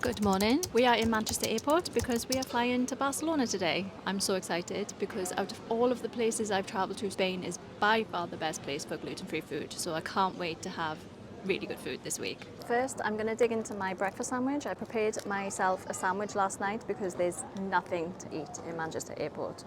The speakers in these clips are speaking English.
Good morning. We are in Manchester Airport because we are flying to Barcelona today. I'm so excited because out of all of the places I've travelled to, Spain is by far the best place for gluten-free food. So I can't wait to have really good food this week. First, I'm going to dig into my breakfast sandwich. I prepared myself a sandwich last night because there's nothing to eat in Manchester Airport.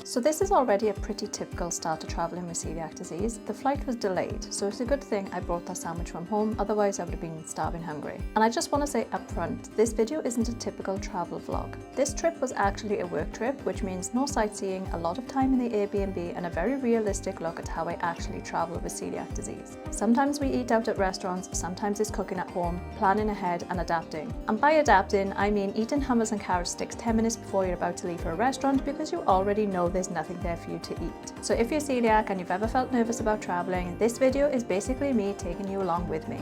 So this is already a pretty typical start to travelling with celiac disease. The flight was delayed, so it's a good thing I brought that sandwich from home, otherwise I would have been starving hungry. And I just want to say up front, this video isn't a typical travel vlog. This trip was actually a work trip, which means no sightseeing, a lot of time in the Airbnb, and a very realistic look at how I actually travel with celiac disease. Sometimes we eat out at restaurants, sometimes it's cooking at home, planning ahead and adapting. And by adapting, I mean eating hummus and carrot sticks 10 minutes before you're about to leave for a restaurant because you already know there's nothing there for you to eat. So if you're celiac and you've ever felt nervous about traveling, this video is basically me taking you along with me.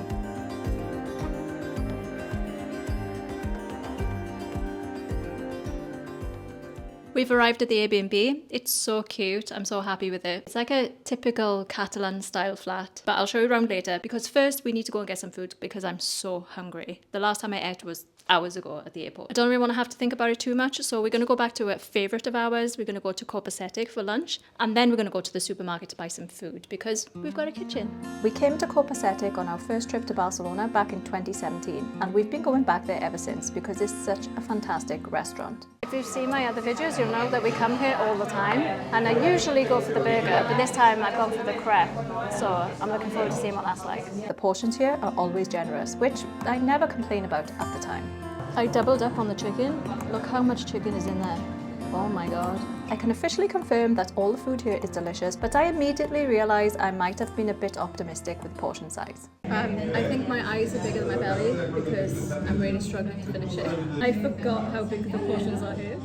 We've arrived at the Airbnb. It's so cute. I'm so happy with it. It's like a typical Catalan style flat, but I'll show you around later because first we need to go and get some food because I'm so hungry. The last time I ate was hours ago at the airport. I don't really want to have to think about it too much, so we're going to go back to a favourite of ours. We're going to go to Celiac for lunch, and then we're going to go to the supermarket to buy some food because we've got a kitchen. We came to Celiac on our first trip to Barcelona back in 2017, and we've been going back there ever since because it's such a fantastic restaurant. If you've seen my other videos, you'll know that we come here all the time, and I usually go for the burger, but this time I've gone for the crepe, so I'm looking forward to seeing what that's like. The portions here are always generous, which I never complain about at the time. I doubled up on the chicken. Look how much chicken is in there. Oh my god. I can officially confirm that all the food here is delicious, but I immediately realised I might have been a bit optimistic with portion size. I think my eyes are bigger than my belly because I'm really struggling to finish it. I forgot how big the portions are here.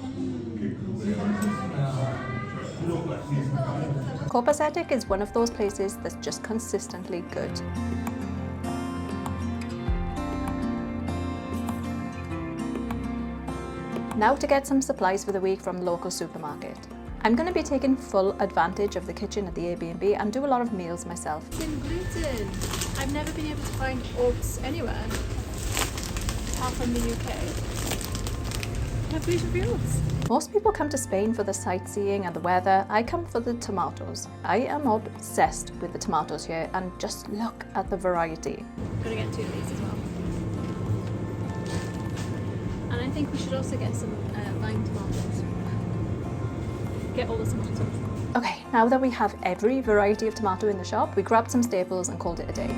Celiac is one of those places that's just consistently good. Now to get some supplies for the week from the local supermarket. I'm going to be taking full advantage of the kitchen at the Airbnb and do a lot of meals myself. Gluten! I've never been able to find oats anywhere, apart from the UK. I have gluten-free oats. Most people come to Spain for the sightseeing and the weather. I come for the tomatoes. I am obsessed with the tomatoes here, and just look at the variety. I'm going to get 2 of these as well. And I think we should also get some lime tomatoes. Get all the tomatoes. Okay, now that we have every variety of tomato in the shop, we grabbed some staples and called it a day.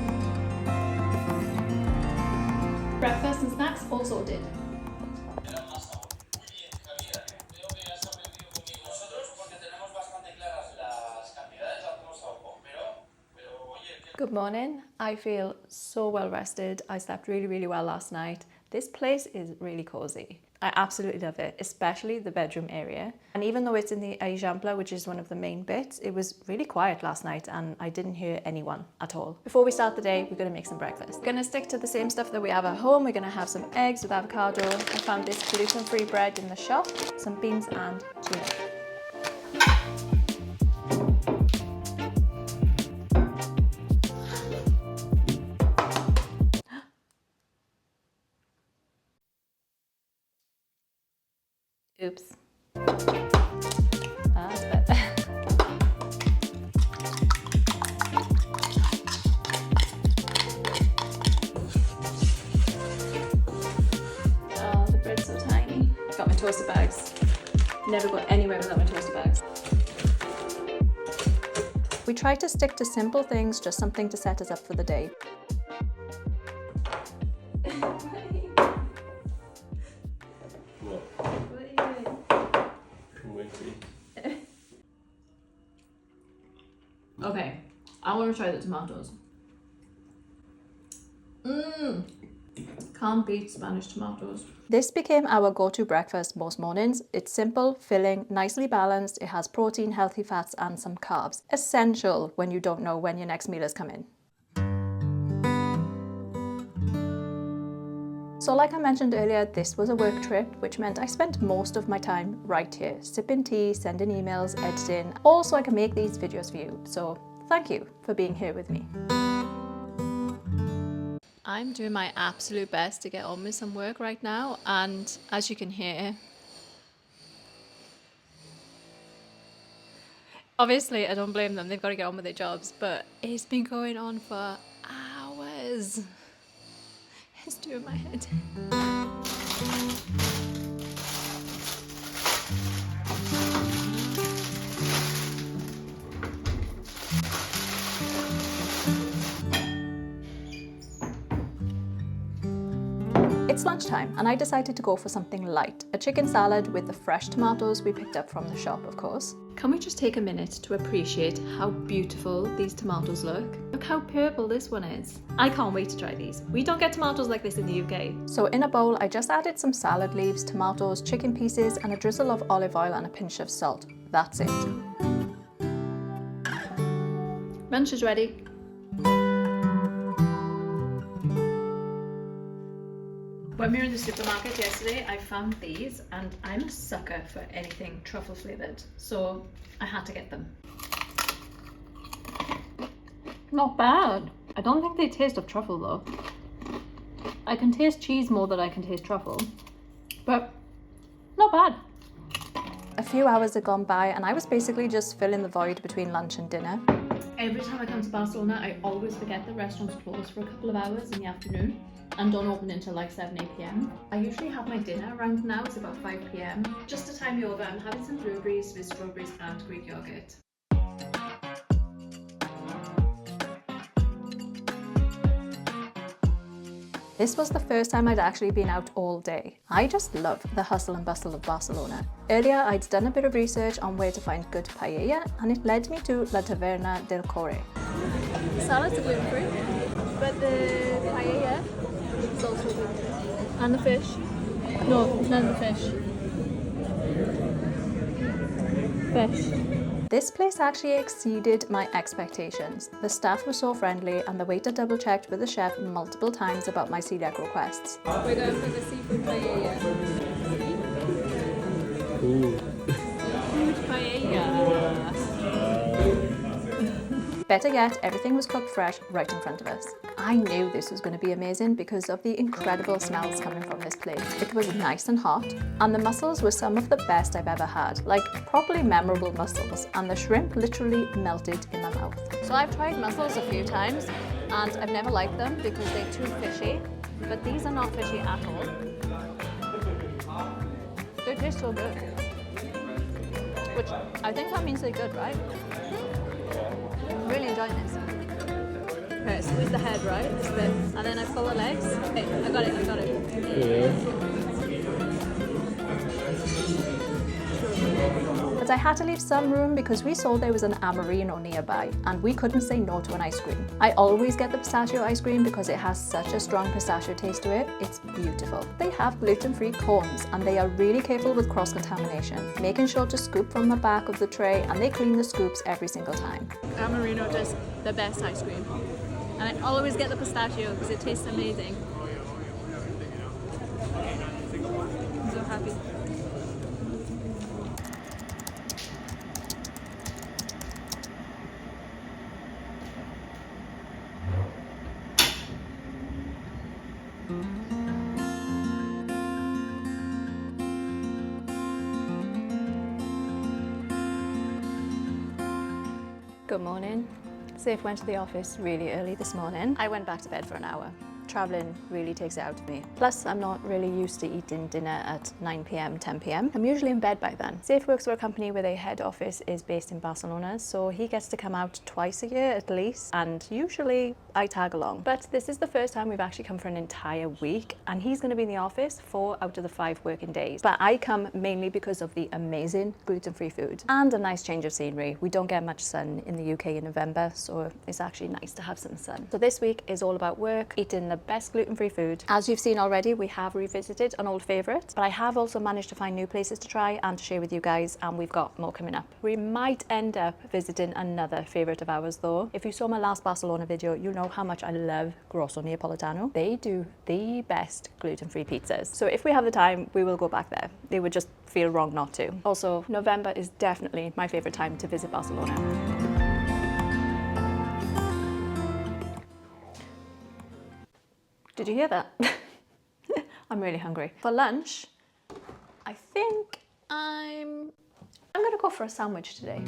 Breakfast and snacks all sorted. Good morning. I feel so well rested. I slept really well last night. This place is really cozy. I absolutely love it, especially the bedroom area. And even though it's in the Eixample, which is one of the main bits, it was really quiet last night and I didn't hear anyone at all. Before we start the day, we're gonna make some breakfast. We're gonna stick to the same stuff that we have at home. We're gonna have some eggs with avocado. I found this gluten-free bread in the shop, some beans and tuna. Oops. That's better. Oh, the bread's so tiny. Got my toaster bags. Never got anywhere without my toaster bags. We try to stick to simple things, just something to set us up for the day. Okay, I want to try the tomatoes. Can't beat Spanish tomatoes. This became our go-to breakfast most mornings. It's simple, filling, nicely balanced. It has protein, healthy fats and some carbs. Essential when you don't know when your next meal is coming. So like I mentioned earlier, this was a work trip, which meant I spent most of my time right here, sipping tea, sending emails, editing, all so I can make these videos for you. So thank you for being here with me. I'm doing my absolute best to get on with some work right now, and as you can hear, obviously I don't blame them, they've got to get on with their jobs, but it's been going on for hours. It's doing my head. It's lunchtime and I decided to go for something light, a chicken salad with the fresh tomatoes we picked up from the shop, of course. Can we just take a minute to appreciate how beautiful these tomatoes look? Look how purple this one is. I can't wait to try these. We don't get tomatoes like this in the UK. So in a bowl, I just added some salad leaves, tomatoes, chicken pieces, and a drizzle of olive oil and a pinch of salt. That's it. Lunch is ready. When we were in the supermarket yesterday, I found these and I'm a sucker for anything truffle flavoured, so I had to get them. Not bad. I don't think they taste of truffle though. I can taste cheese more than I can taste truffle, but not bad. A few hours had gone by and I was basically just filling the void between lunch and dinner. Every time I come to Barcelona, I always forget the restaurants close for a couple of hours in the afternoon and don't open until like 7, 8 p.m. I usually have my dinner around now, it's about 5 p.m. Just to time you over, I'm having some blueberries with strawberries and Greek yogurt. This was the first time I'd actually been out all day. I just love the hustle and bustle of Barcelona. Earlier, I'd done a bit of research on where to find good paella, and it led me to La Taverna del Coure. The salads are gluten-free, but the paella is also gluten-free. And the fish? No, none of the fish. Fish. This place actually exceeded my expectations. The staff were so friendly and the waiter double-checked with the chef multiple times about my celiac requests. We're going for the seafood paella. Ooh. Seafood paella. Better yet, everything was cooked fresh right in front of us. I knew this was going to be amazing because of the incredible smells coming from this place. It was nice and hot, and the mussels were some of the best I've ever had, like properly memorable mussels, and the shrimp literally melted in my mouth. So I've tried mussels a few times, and I've never liked them because they're too fishy, but these are not fishy at all. They taste so good. Which, I think that means they're good, right? I'm really enjoying this. Okay, squeeze the head, right? This bit. And then I pull the legs. Okay, I got it. Yeah. But I had to leave some room because we saw there was an Amarino nearby and we couldn't say no to an ice cream. I always get the pistachio ice cream because it has such a strong pistachio taste to it. It's beautiful. They have gluten-free cones and they are really careful with cross-contamination, making sure to scoop from the back of the tray, and they clean the scoops every single time. Amarino does the best ice cream. And I always get the pistachio because it tastes amazing. I'm so happy. Good morning. Safe went to the office really early this morning. I went back to bed for an hour. Traveling really takes it out of me. Plus, I'm not really used to eating dinner at 9 p.m, 10 p.m. I'm usually in bed by then. Safe works for a company where their head office is based in Barcelona, so he gets to come out twice a year at least, and usually I tag along. But this is the first time we've actually come for an entire week, and he's going to be in the office 4 out of the 5 working days. But I come mainly because of the amazing gluten-free food and a nice change of scenery. We don't get much sun in the UK in November, so it's actually nice to have some sun. So this week is all about work, eating the best gluten-free food. As you've seen already, we have revisited an old favourite, but I have also managed to find new places to try and to share with you guys, and we've got more coming up. We might end up visiting another favourite of ours though. If you saw my last Barcelona video, you know how much I love Grosso Napoletano. They do the best gluten-free pizzas. So if we have the time, we will go back there. It would just feel wrong not to. Also, November is definitely my favourite time to visit Barcelona. Did you hear that? I'm really hungry. For lunch, I think I'm gonna go for a sandwich today.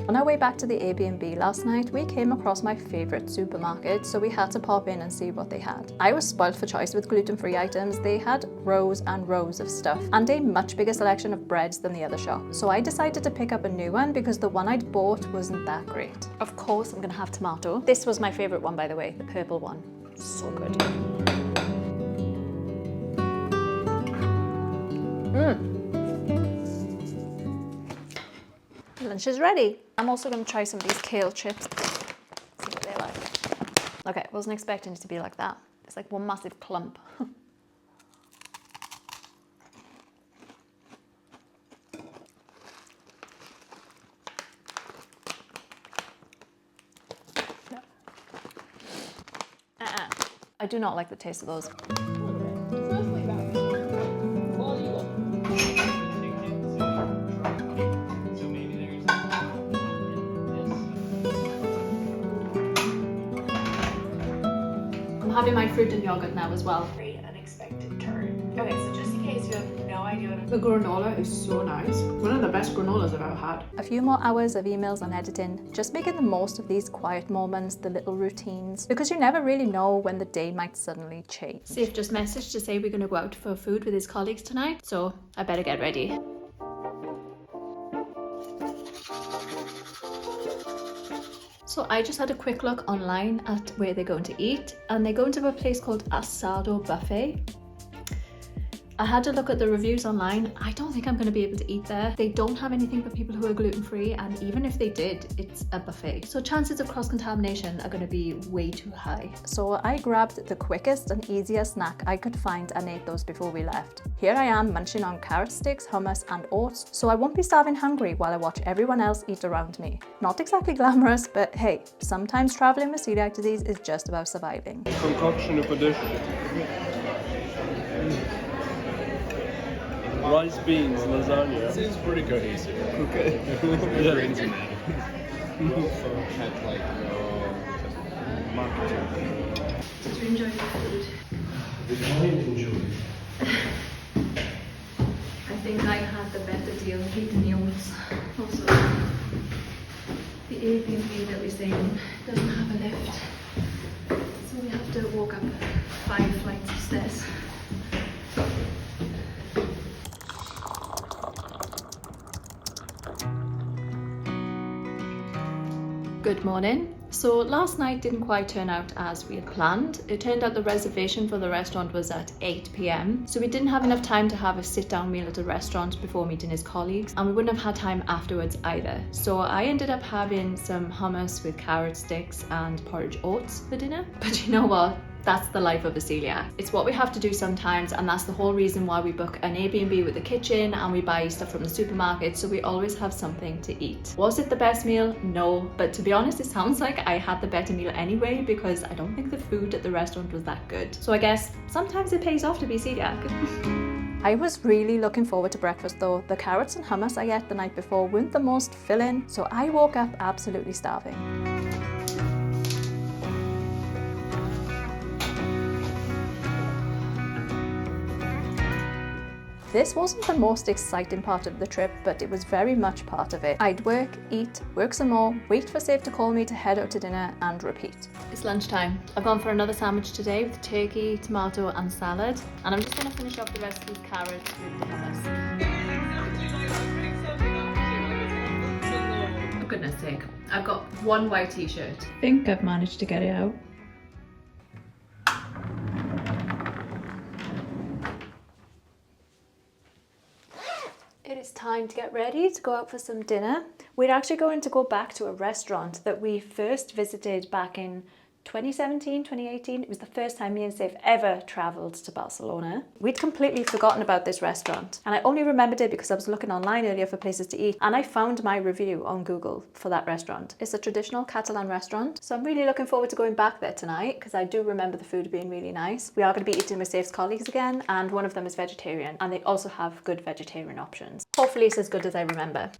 On our way back to the Airbnb last night, we came across my favourite supermarket, so we had to pop in and see what they had. I was spoiled for choice with gluten-free items. They had rows and rows of stuff and a much bigger selection of breads than the other shop. So I decided to pick up a new one because the one I'd bought wasn't that great. Of course, I'm gonna have tomato. This was my favourite one, by the way, the purple one. So good. Lunch is ready. I'm also going to try some of these kale chips. See what they're like. Okay, wasn't expecting it to be like that. It's like one massive clump. I do not like the taste of those. I'm having my fruit and yogurt now as well. Great unexpected turn. Okay, so just in case you have no idea what the granola is so nice. One of the best granolas I've ever had. A few more hours of emails and editing, just making the most of these quiet moments, the little routines, because you never really know when the day might suddenly change. Safe just messaged to say we're going to go out for food with his colleagues tonight, so I better get ready. So I just had a quick look online at where they're going to eat, and they're going to a place called Asado Buffet. I had to look at the reviews online. I don't think I'm going to be able to eat there. They don't have anything for people who are gluten-free, and even if they did, it's a buffet. So chances of cross-contamination are going to be way too high. So I grabbed the quickest and easiest snack I could find and ate those before we left. Here I am munching on carrot sticks, hummus and oats, so I won't be starving hungry while I watch everyone else eat around me. Not exactly glamorous, but hey, sometimes traveling with celiac disease is just about surviving. Concoction of a dish. Rice, beans, lasagna. Seems pretty cohesive. Okay. Yeah. Brains in that. Also had like marketing. Did you enjoy the food? I enjoy. I think I had the better deal eating the oats. Also, the Airbnb that we're staying in doesn't have a lift, so we have to walk up 5 flights of stairs. Good morning. So last night didn't quite turn out as we had planned. It turned out the reservation for the restaurant was at 8 p.m. So we didn't have enough time to have a sit-down meal at a restaurant before meeting his colleagues, and we wouldn't have had time afterwards either. So I ended up having some hummus with carrot sticks and porridge oats for dinner. But you know what? That's the life of a celiac. It's what we have to do sometimes, and that's the whole reason why we book an Airbnb with a kitchen and we buy stuff from the supermarket, so we always have something to eat. Was it the best meal? No, but to be honest, it sounds like I had the better meal anyway, because I don't think the food at the restaurant was that good. So I guess sometimes it pays off to be celiac. I was really looking forward to breakfast though. The carrots and hummus I ate the night before weren't the most filling, so I woke up absolutely starving. This wasn't the most exciting part of the trip, but it was very much part of it. I'd work, eat, work some more, wait for Safe to call me to head out to dinner, and repeat. It's lunchtime. I've gone for another sandwich today with turkey, tomato and salad, and I'm just going to finish off the rest of these carrots with the hummus. For goodness sake, I've got one white t-shirt. I think I've managed to get it out. It is time to get ready to go out for some dinner. We're actually going to go back to a restaurant that we first visited back in 2017, 2018. It was the first time me and Saif ever travelled to Barcelona. We'd completely forgotten about this restaurant, and I only remembered it because I was looking online earlier for places to eat, and I found my review on Google for that restaurant. It's a traditional Catalan restaurant, so I'm really looking forward to going back there tonight because I do remember the food being really nice. We are going to be eating with Saif's colleagues again, and one of them is vegetarian, and they also have good vegetarian options. Hopefully it's as good as I remember.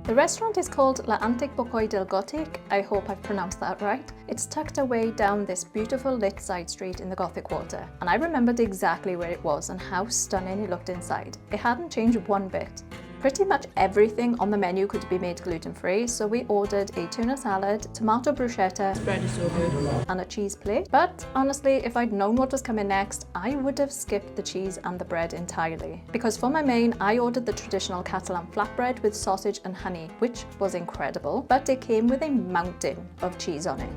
The restaurant is called Bocoi del Gòtic. I hope I've pronounced that right. It's tucked away down this beautiful lit side street in the Gothic quarter, and I remembered exactly where it was and how stunning it looked inside. It hadn't changed one bit. Pretty much everything on the menu could be made gluten-free, so we ordered a tuna salad, tomato bruschetta, Bread is so good. and a cheese plate. But honestly, if I'd known what was coming next, I would have skipped the cheese and the bread entirely. Because for my main, I ordered the traditional Catalan flatbread with sausage and honey, which was incredible, but it came with a mountain of cheese on it.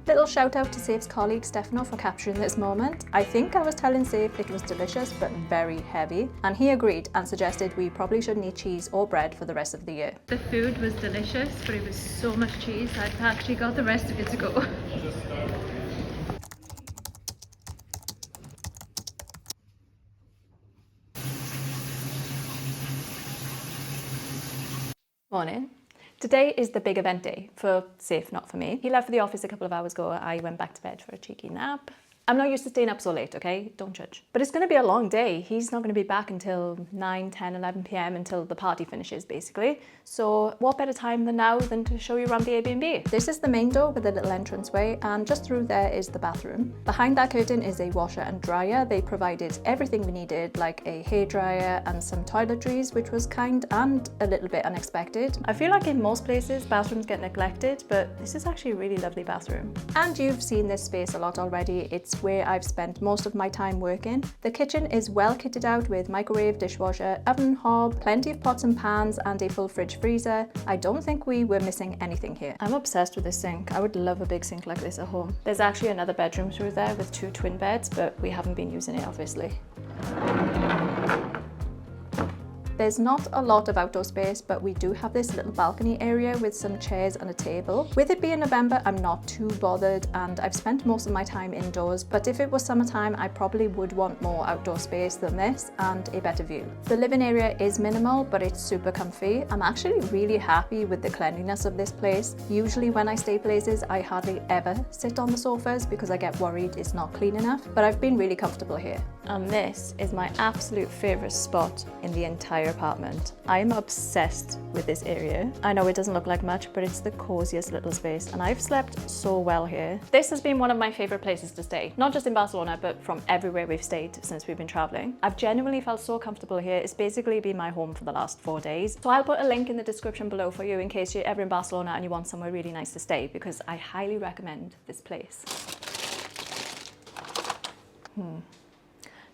Little shout out to Saif's colleague Stefano for capturing this moment. I think I was telling Saif it was delicious but very heavy, and he agreed and suggested we probably shouldn't eat cheese or bread for the rest of the year. The food was delicious, but it was so much cheese I've actually got the rest of it to go. Morning. Today is the big event day for Saif, not for me. He left for the office a couple of hours ago. I went back to bed for a cheeky nap. I'm not used to staying up so late, okay? Don't judge. But it's going to be a long day. He's not going to be back until 9, 10, 11 p.m. until the party finishes, basically. So what better time than now than to show you around the Airbnb? This is the main door with a little entranceway, and just through there is the bathroom. Behind that curtain is a washer and dryer. They provided everything we needed, like a hairdryer and some toiletries, which was kind and a little bit unexpected. I feel like in most places, bathrooms get neglected, but this is actually a really lovely bathroom. And you've seen this space a lot already. It's where I've spent most of my time working. The kitchen is well kitted out with microwave, dishwasher, oven hob, plenty of pots and pans, and a full fridge freezer. I don't think we were missing anything here. I'm obsessed with this sink. I would love a big sink like this at home. There's actually another bedroom through there with 2 twin beds, but we haven't been using it, obviously. There's not a lot of outdoor space, but we do have this little balcony area with some chairs and a table. With it being November, I'm not too bothered, and I've spent most of my time indoors, but if it was summertime, I probably would want more outdoor space than this and a better view. The living area is minimal, but it's super comfy. I'm actually really happy with the cleanliness of this place. Usually when I stay places, I hardly ever sit on the sofas because I get worried it's not clean enough, but I've been really comfortable here. And this is my absolute favorite spot in the entire apartment. I'm obsessed with this area. I know it doesn't look like much, but it's the coziest little space, and I've slept so well here. This has been one of my favorite places to stay, not just in Barcelona, but from everywhere we've stayed since we've been traveling. I've genuinely felt so comfortable here. It's basically been my home for the last 4 days. So I'll put a link in the description below for you in case you're ever in Barcelona and you want somewhere really nice to stay, because I highly recommend this place.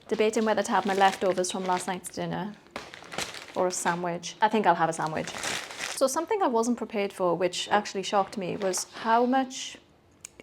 Debating whether to have my leftovers from last night's dinner or a sandwich. I think I'll have a sandwich. So something I wasn't prepared for, which actually shocked me, was how much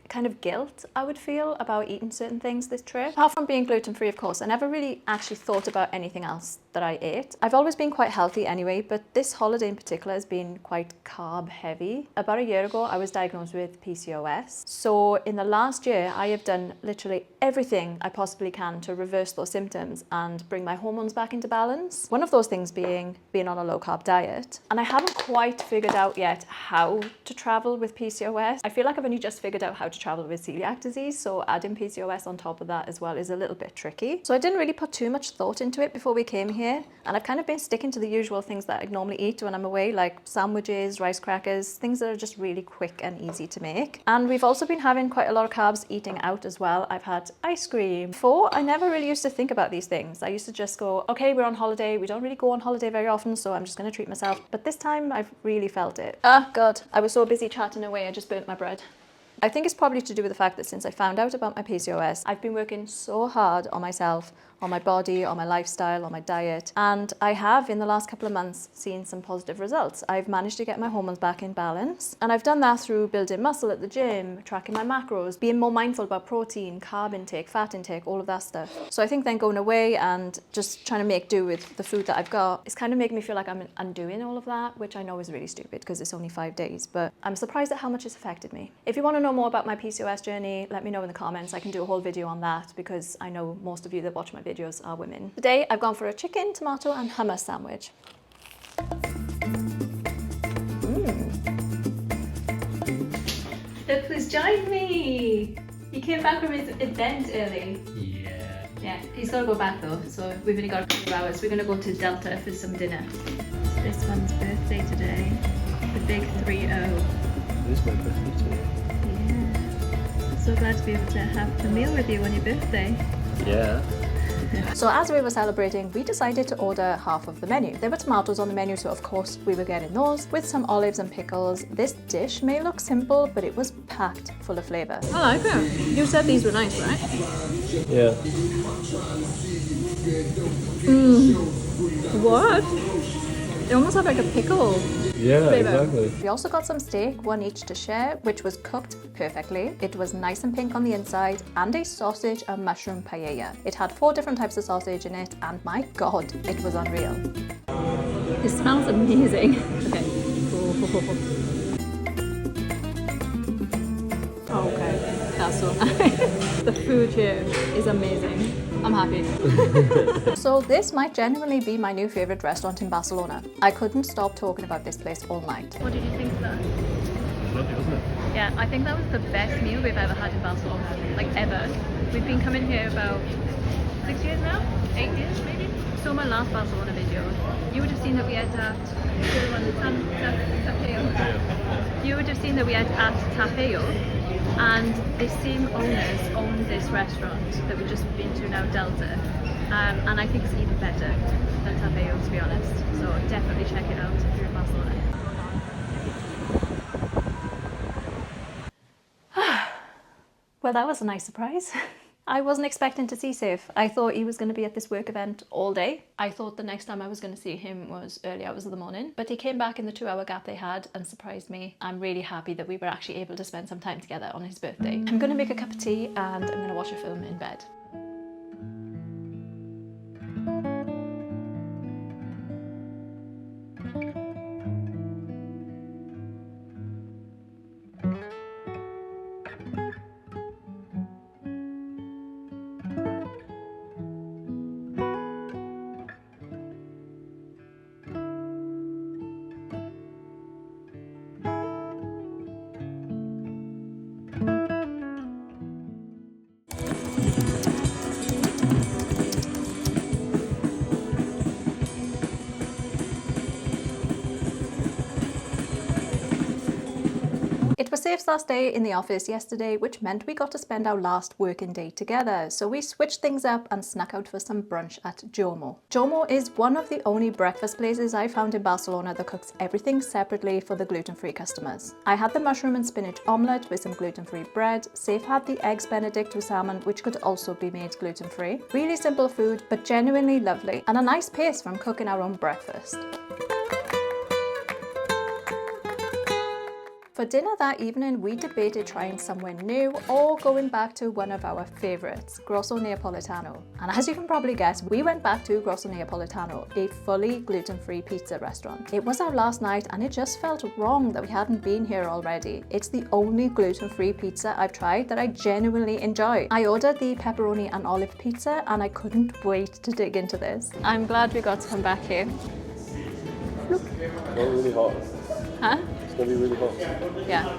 kind of guilt I would feel about eating certain things this trip. Apart from being gluten-free, of course, I never really actually thought about anything else that I ate. I've always been quite healthy anyway, but this holiday in particular has been quite carb heavy. About a year ago, I was diagnosed with PCOS. So in the last year, I have done literally everything I possibly can to reverse those symptoms and bring my hormones back into balance. One of those things being on a low carb diet. And I haven't quite figured out yet how to travel with PCOS. I feel like I've only just figured out how to travel with celiac disease, so adding PCOS on top of that as well is a little bit tricky. So I didn't really put too much thought into it before we came here, and I've kind of been sticking to the usual things that I normally eat when I'm away, like sandwiches, rice crackers, things that are just really quick and easy to make. And we've also been having quite a lot of carbs eating out as well. I've had ice cream. Before, I never really used to think about these things. I used to just go, okay, we're on holiday. We don't really go on holiday very often, so I'm just going to treat myself. But this time I've really felt it. Ah, God, I was so busy chatting away, I just burnt my bread. I think it's probably to do with the fact that since I found out about my PCOS, I've been working so hard on myself on my body, on my lifestyle, on my diet. And I have, in the last couple of months, seen some positive results. I've managed to get my hormones back in balance. And I've done that through building muscle at the gym, tracking my macros, being more mindful about protein, carb intake, fat intake, all of that stuff. So I think then going away and just trying to make do with the food that I've got, it's kind of making me feel like I'm undoing all of that, which I know is really stupid because it's only 5 days, but I'm surprised at how much it's affected me. If you want to know more about my PCOS journey, let me know in the comments. I can do a whole video on that because I know most of you that watch my videos are women. Today, I've gone for a chicken, tomato, and hummus sandwich. Look who's joined me! He came back from his event early. Yeah, he's got to go back though, so we've only got a couple of hours. We're going to go to Delta for some dinner. It's this one's birthday today, the big 3-0. It is my birthday today. Yeah, so glad to be able to have a meal with you on your birthday. Yeah. So as we were celebrating, we decided to order half of the menu. There were tomatoes on the menu, so of course we were getting those, with some olives and pickles. This dish may look simple, but it was packed full of flavour. I like it. You said these were nice, right? Yeah. What? They almost have like a pickle. Yeah, flavor. exactly. We also got some steak, one each to share, which was cooked perfectly. It was nice and pink on the inside, and a sausage and mushroom paella. It had 4 different types of sausage in it, and my God, it was unreal. It smells amazing. Okay. Okay, that's so nice. The food here is amazing. I'm happy. So this might genuinely be my new favourite restaurant in Barcelona. I couldn't stop talking about this place all night. What did you think of that? Lovely, wasn't it? Yeah, I think that was the best meal we've ever had in Barcelona, like ever. We've been coming here about 6 years now? 8 years maybe? So my last Barcelona video, you would have seen that we had at Tapeo. You would have seen that we had at Tapeo, and the same owners own this restaurant that we've just been to now, Delta. And I think it's even better than Tapeo, to be honest. So definitely check it out if you're in Barcelona. Well, that was a nice surprise. I wasn't expecting to see Safe. I thought he was going to be at this work event all day. I thought the next time I was going to see him was early hours of the morning, but he came back in the 2-hour gap they had and surprised me. I'm really happy that we were actually able to spend some time together on his birthday. I'm going to make a cup of tea and I'm going to watch a film in bed. It was Safe's last day in the office yesterday, which meant we got to spend our last working day together. So we switched things up and snuck out for some brunch at Jomo. Jomo is one of the only breakfast places I found in Barcelona that cooks everything separately for the gluten-free customers. I had the mushroom and spinach omelette with some gluten-free bread. Safe had the eggs benedict with salmon, which could also be made gluten-free. Really simple food, but genuinely lovely, and a nice pace from cooking our own breakfast. For dinner that evening, we debated trying somewhere new or going back to one of our favourites, Grosso Napoletano. And as you can probably guess, we went back to Grosso Napoletano, a fully gluten-free pizza restaurant. It was our last night and it just felt wrong that we hadn't been here already. It's the only gluten-free pizza I've tried that I genuinely enjoy. I ordered the pepperoni and olive pizza and I couldn't wait to dig into this. I'm glad we got to come back here. Look. It's not really hot. Huh? It's gonna be really hot. Yeah.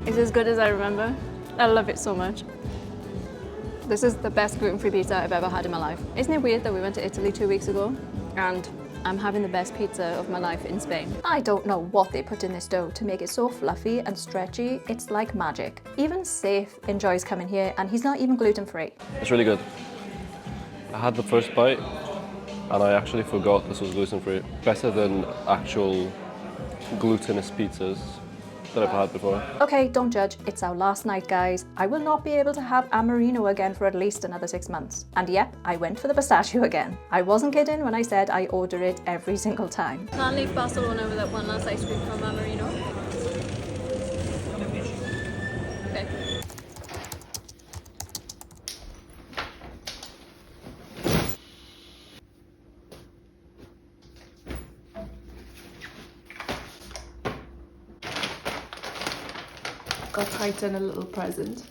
It's as good as I remember. I love it so much. This is the best gluten-free pizza I've ever had in my life. Isn't it weird that we went to Italy 2 weeks ago and I'm having the best pizza of my life in Spain? I don't know what they put in this dough to make it so fluffy and stretchy. It's like magic. Even Safe enjoys coming here and he's not even gluten-free. It's really good. I had the first bite and I actually forgot this was gluten-free. Better than actual glutinous pizzas that I've had before. Okay, don't judge. It's our last night, guys. I will not be able to have Amarino again for at least another 6 months. And yep, I went for the pistachio again. I wasn't kidding when I said I order it every single time. Can't leave Barcelona without one last ice cream from Amarino. Okay. Got Titan a little present.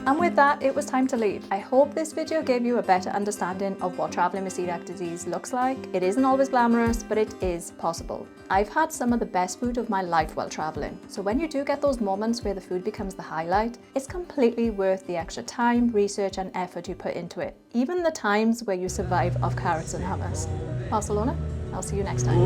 And with that, it was time to leave. I hope this video gave you a better understanding of what traveling with celiac disease looks like. It isn't always glamorous, but it is possible. I've had some of the best food of my life while traveling. So when you do get those moments where the food becomes the highlight, it's completely worth the extra time, research and effort you put into it. Even the times where you survive off carrots and hummus. Barcelona, I'll see you next time.